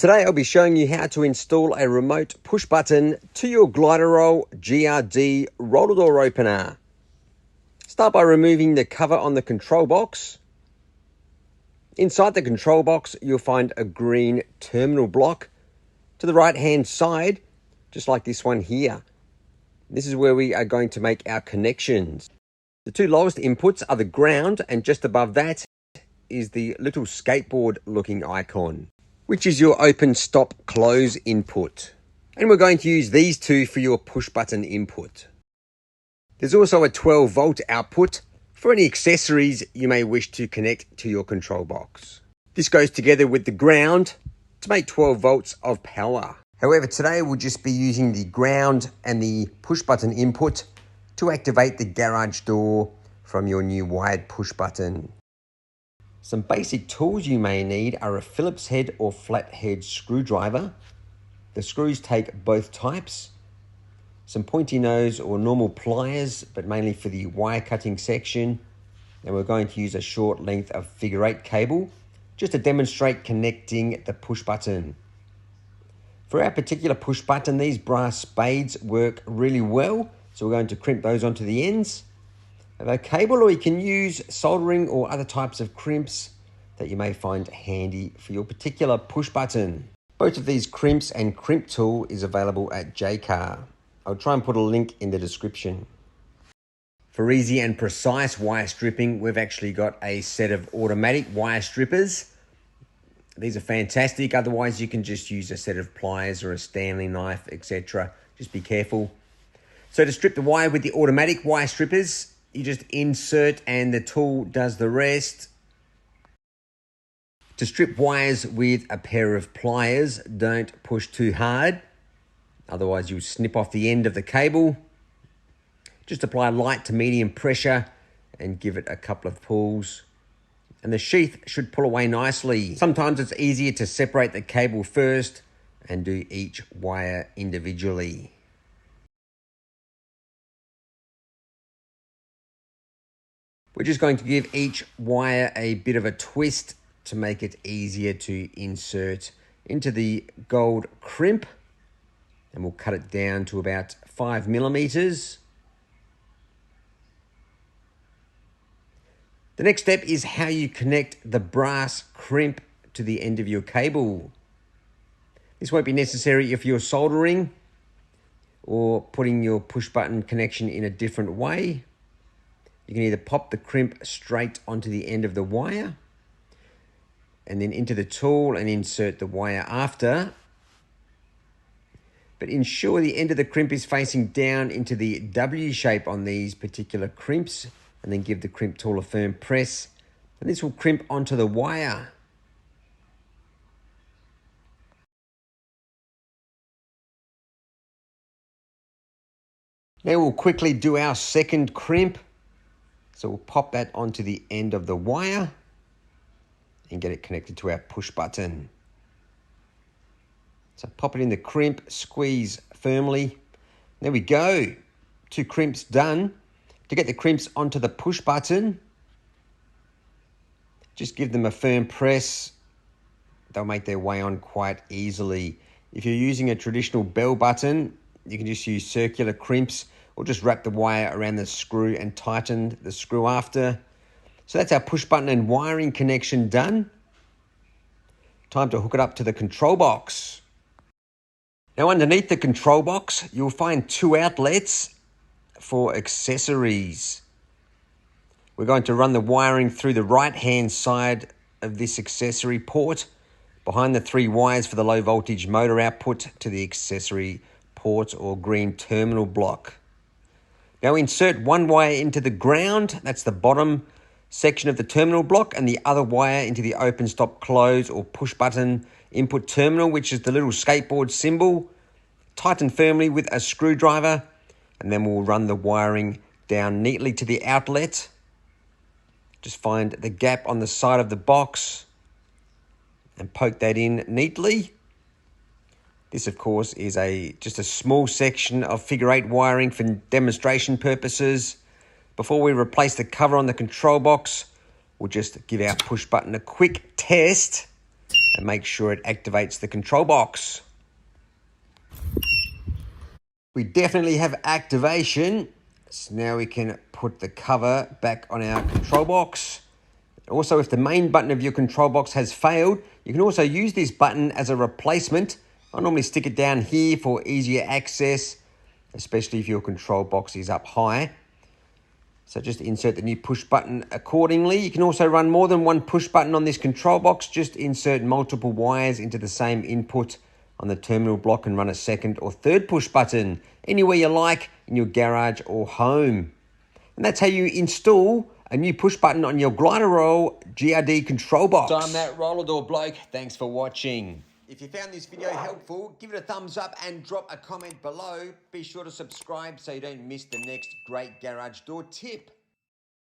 Today I'll be showing you how to install a remote push button to your Gliderol GRD roller door opener. Start by removing the cover on the control box. Inside the control box you'll find a green terminal block to the right hand side, just like this one here. This is where we are going to make our connections. The two lowest inputs are the ground, and just above that is the little skateboard looking icon, which is your open, stop, close input. And we're going to use these two for your push button input. There's also a 12 volt output for any accessories you may wish to connect to your control box. This goes together with the ground to make 12 volts of power. However, today we'll just be using the ground and the push button input to activate the garage door from your new wired push button. Some basic tools you may need are a Phillips head or flat head screwdriver. The screws take both types. Some pointy nose or normal pliers, but mainly for the wire cutting section. And we're going to use a short length of figure 8 cable just to demonstrate connecting the push button. For our particular push button, these brass spades work really well, so we're going to crimp those onto the ends of a cable, or you can use soldering or other types of crimps that you may find handy for your particular push button. Both of these crimps and crimp tool is available at JCar. I'll try and put a link in the description. For easy and precise wire stripping, we've actually got a set of automatic wire strippers. These are fantastic. Otherwise, you can just use a set of pliers or a Stanley knife, etc. Just be careful. So to strip the wire with the automatic wire strippers, you just insert and the tool does the rest. To strip wires with a pair of pliers, don't push too hard. Otherwise, you'll snip off the end of the cable. Just apply light to medium pressure and give it a couple of pulls. And the sheath should pull away nicely. Sometimes it's easier to separate the cable first and do each wire individually. We're just going to give each wire a bit of a twist to make it easier to insert into the gold crimp. And we'll cut it down to about 5 millimeters. The next step is how you connect the brass crimp to the end of your cable. This won't be necessary if you're soldering or putting your push button connection in a different way. You can either pop the crimp straight onto the end of the wire and then into the tool and insert the wire after. But ensure the end of the crimp is facing down into the W shape on these particular crimps, and then give the crimp tool a firm press, and this will crimp onto the wire. Now we'll quickly do our second crimp. So we'll pop that onto the end of the wire and get it connected to our push button. So pop it in the crimp, squeeze firmly. There we go. 2 crimps done. To get the crimps onto the push button, just give them a firm press. They'll make their way on quite easily. If you're using a traditional bell button, you can just use circular crimps or just wrap the wire around the screw and tighten the screw after. So that's our push button and wiring connection done. Time to hook it up to the control box. Now underneath the control box, you'll find 2 outlets for accessories. We're going to run the wiring through the right-hand side of this accessory port, behind the 3 wires for the low voltage motor output to the accessory port or green terminal block. Now insert 1 wire into the ground, that's the bottom section of the terminal block, and the other wire into the open, stop, close or push button input terminal, which is the little skateboard symbol. Tighten firmly with a screwdriver, and then we'll run the wiring down neatly to the outlet. Just find the gap on the side of the box and poke that in neatly. This, of course, is just a small section of figure 8 wiring for demonstration purposes. Before we replace the cover on the control box, we'll just give our push button a quick test. and make sure it activates the control box. We definitely have activation. So now we can put the cover back on our control box. Also, if the main button of your control box has failed, you can also use this button as a replacement. I normally stick it down here for easier access, especially if your control box is up high. So just insert the new push button accordingly. You can also run more than one push button on this control box. Just insert multiple wires into the same input on the terminal block and run a second or third push button anywhere you like in your garage or home. And that's how you install a new push button on your Gliderol GRD control box. So I'm that roller door bloke. Thanks for watching. If you found this video helpful, give it a thumbs up and drop a comment below. Be sure to subscribe so you don't miss the next great garage door tip.